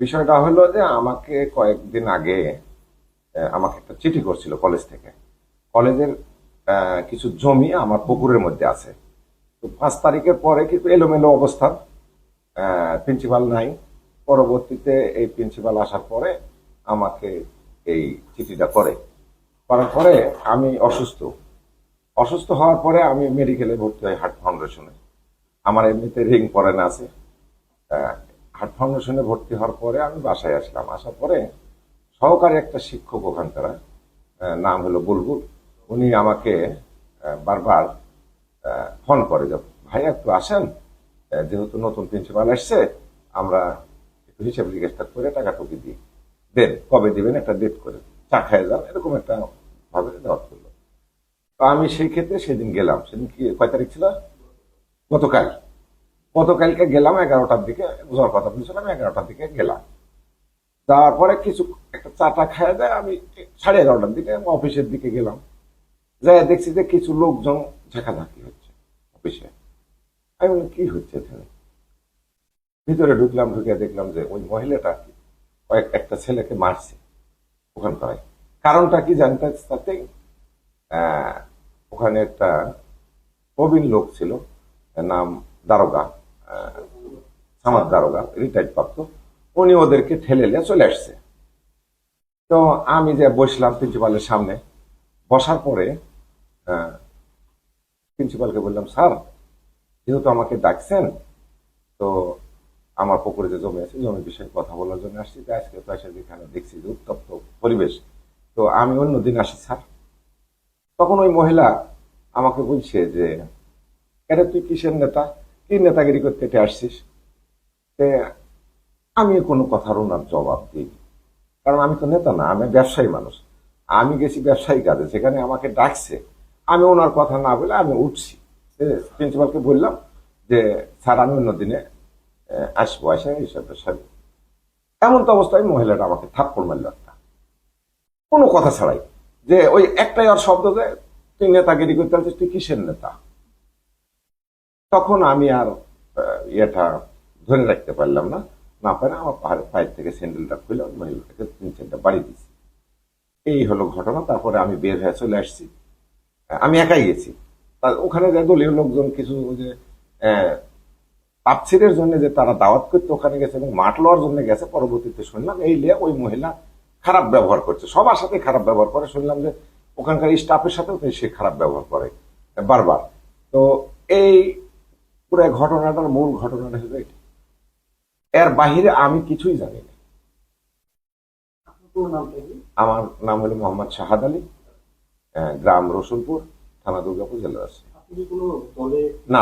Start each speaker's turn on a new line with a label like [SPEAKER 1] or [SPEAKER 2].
[SPEAKER 1] বিষয়টা হলো যে আমাকে কয়েকদিন আগে আমাকে একটা চিঠি করছিল কলেজ থেকে। কলেজের কিছু জমি আমার পুকুরের মধ্যে আছে। তো 5 তারিখের পরে কিন্তু এলোমেলো অবস্থা, প্রিন্সিপাল নাই। পরবর্তীতে এই প্রিন্সিপাল আসার পরে আমাকে এই চিঠিটা করার পরে আমি অসুস্থ। অসুস্থ হওয়ার পরে আমি মেডিকেলে ভর্তি হই হার্ট ফাউন্ডেশনে। আমার এমনিতে রিং পরানো আছে। হার্ট ফাউন্ডেশনে ভর্তি হওয়ার পরে আমি বাসায় আসলাম। আসার পরে সহকারী একটা শিক্ষক ওখানকার, নাম হলো বুলবুল, উনি আমাকে বারবার ফোন করে যে ভাই একটু আসেন, যেহেতু নতুন প্রিন্সিপাল আসছে, আমরা একটু হিসাব নিকেশটা করে টাকা টুকি দিই, দেন কবে দিবেন একটা ডেট করে চা খায় যান, এরকম একটা ভাবে দেওয়া করলো। তো আমি সেই ক্ষেত্রে সেদিন গেলাম। সেদিন কি কয় তারিখ ছিল? গতকাল। গতকালকে গেলাম 11টার দিকে, যাওয়ার কথা বলছিলাম, 11টার দিকে গেলাম। যাওয়ার পরে কিছু একটা চাটা খাওয়া যায়, আমি 11:30টার দিকে অফিসের দিকে গেলাম। যাই দেখছি যে কিছু লোকজন ঝাঁকাঝাঁকি হচ্ছে অফিসে। আমি বললাম কি হচ্ছে এখানে? ভিতরে ঢুকলাম, ঢুকে দেখলাম যে ওই মহিলাটা একটা ছেলেকে মারছে ওখানটায়। কারণটা কি জানতে চাইতেই ওখানে একটা প্রবীণ লোক ছিল, নাম দারোগা, আহ, সামাদ দারোগা, রিটায়ার্ড প্রাপ্ত। উনি ওদেরকে ঠেলে নিয়ে চলে আসছে। তো আমি যে বসলাম প্রিন্সিপালের সামনে, বসার পরে প্রিন্সিপালকে বললাম, স্যার যেহেতু আমাকে ডাকছেন, তো আমার পুকুরে যে জমি আছে জমির বিষয়ে কথা বলার জন্য আসছি। তাই আজকে তো এসে এখানে দেখছি যে উত্তপ্ত পরিবেশ, তো আমি অন্যদিন আসি স্যার। তখন ওই মহিলা আমাকে বলছে যে এটা তুই কিসের নেতা, কি নেতাগিরি করতে এটা আসছিস? তে আমি কোনো কথার ওনার জবাব দিই, কারণ আমি তো নেতা না, আমি ব্যবসায়ী মানুষ। আমি গেছি ব্যবসায়ী কাজে, যেখানে আমাকে ডাকছে, আমি ওনার কথা না বলে আমি উঠছি। প্রিন্সিপালকে বললাম যে স্যার আমি অন্যদিনে আসবো, আসে এইসব সাহেব। এমন তো অবস্থায় মহিলাটা আমাকে থাপ্পড় মারল একটা, কোনো কথা ছাড়াই। যে ওই একটাই আর শব্দ, যে তুই নেতাগিরি করতে আসছিস, তুই কিসের নেতা? তখন আমি আর ইয়েটা ধরে রাখতে পারলাম না। না পারে আমার পায়ের থেকে স্যান্ডেলটা খুলে ওই মহিলাটাকে 3-4টা বাড়ি দিছি। এই হলো ঘটনা। তারপরে আমি বের হয়ে চলে আসছি। আমি একাই গেছি। ওখানে যে দলীয় লোকজন কিছু ওই যে তাফসিরের জন্য যে তারা দাওয়াত করতে ওখানে গেছে এবং মাঠ লওয়ার জন্য গেছে, পরবর্তীতে শুনলাম এই লিয়ে ওই মহিলা খারাপ ব্যবহার করছে, সবার সাথে খারাপ ব্যবহার করে। শুনলাম যে ওখানকার স্টাফের সাথেও সে খারাপ ব্যবহার করে বারবার। তো এই পুরো ঘটনাটার মূল ঘটনাটা হলো এটা। এর বাহিরে আমি কিছুই জানি না। আমার নাম হলো মোহাম্মদ শাহাদ আলী, গ্রাম রসুলপুর, থানা দুর্গাপুর, জেলা রাজশাহী। না।